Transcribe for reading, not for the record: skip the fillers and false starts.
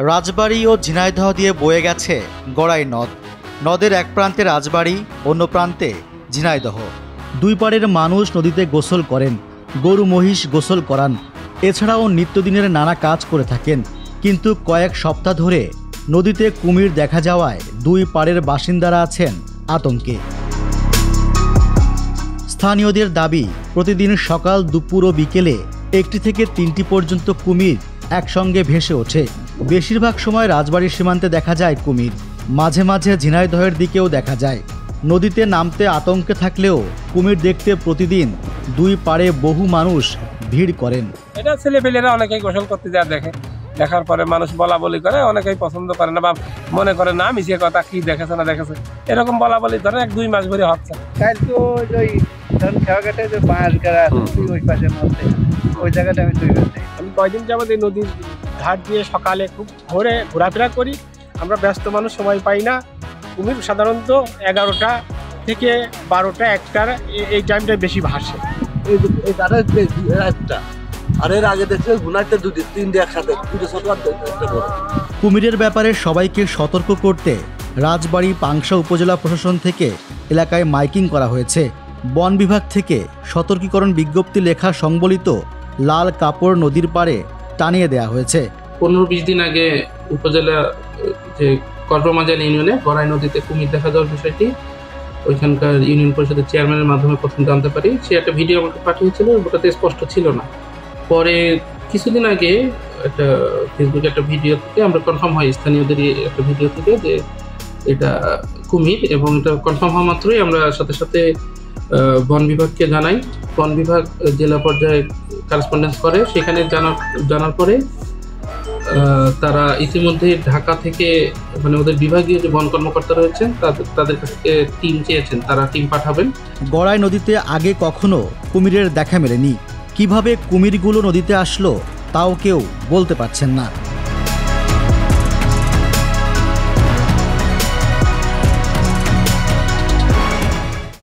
রাজবাড়ী ও ঝিনাইদহ দিয়ে বয়ে গেছে গড়াই নদ। নদের এক প্রান্তে রাজবাড়ী, অন্য প্রান্তে ঝিনাইদহ। দুই পাড়ের মানুষ নদীতে গোসল করেন, গরু মহিষ গোসল করান, এছাড়াও নিত্যদিনের নানা কাজ করে থাকেন। কিন্তু কয়েক সপ্তাহ ধরে নদীতে কুমির দেখা যাওয়ায় দুই পাড়ের বাসিন্দারা আছেন আতঙ্কে। স্থানীয়দের দাবি, প্রতিদিন সকাল, দুপুর ও বিকেলে 1টি থেকে 3টি পর্যন্ত কুমির একসঙ্গে ভেসে ওঠে। বেশিরভাগ সময় রাজবাড়ির সীমান্তে দেখা যায় কুমির, মাঝে মাঝে ঝিনাইদহের দিকেও দেখা যায়। নদীতে নামতে আতঙ্কে থাকলেও কুমির দেখতে প্রতিদিন দুই পাড়ে বহু মানুষ ভিড় করেন। এটা ছেলেপেলেরা অনেকেই গোসল করতে যায়, দেখার পরে মানুষ বলা বলি করে, অনেকেই পছন্দ করে না বা মনে করে না মিশিয়ে কথা কি দেখেছে না দেখেছে, এরকম বলা বলি ধরে 1-2 মাস ধরে হচ্ছে। আমি কয়দিন যাবত এই নদীর ঘাট দিয়ে সকালে খুব ভোরে ঘোরাফেরা করি। আমরা ব্যস্ত মানুষ, সময় পাই না। কুমির সাধারণত 11টা থেকে 12টা 1টার এই টাইমটাই বেশি ভাসে। কুমিরের ব্যাপারে সবাইকে সতর্ক করতে রাজবাড়ী পাংশা উপজেলা প্রশাসন থেকে এলাকায় মাইকিং করা হয়েছে। বন বিভাগ থেকে সতর্কীকরণ বিজ্ঞপ্তি লেখা সংবলিত লাল কাপড় নদীর পাড়ে টানিয়ে দেওয়া হয়েছে। 15-20 দিন আগে উপজেলা যে কর্পমাজাল ইউনিয়নে গড়াই নদীতে কুমির দেখা যাওয়ার বিষয়টি ওইখানকার ইউনিয়ন পরিষদের চেয়ারম্যানের মাধ্যমে প্রথম জানতে পারি। সে একটা ভিডিও আমাকে পাঠিয়েছিল, ওটাতে স্পষ্ট ছিল না। পরে কিছুদিন আগে একটা ফেসবুকে একটা ভিডিও থেকে আমরা কনফার্ম হয়, স্থানীয়দের একটা ভিডিও থেকে, যে এটা কুমির, এবং এটা কনফার্ম হওয়া মাত্রই আমরা সাথে সাথে বন বিভাগকে জানাই। বন বিভাগ জেলা পর্যায়ে করেসপন্ডেন্স করে। সেখানে জানার পরে তারা ইতিমধ্যে ঢাকা থেকে, মানে ওদের বিভাগীয় যে বন কর্মকর্তা রয়েছেন তাদের কাছ থেকে টিম চেয়েছেন, তারা টিম পাঠাবেন। গড়াই নদীতে আগে কখনো কুমিরের দেখা মেলেনি। কিভাবে কুমিরগুলো নদীতে আসলো তাও কেউ বলতে পারছেন না।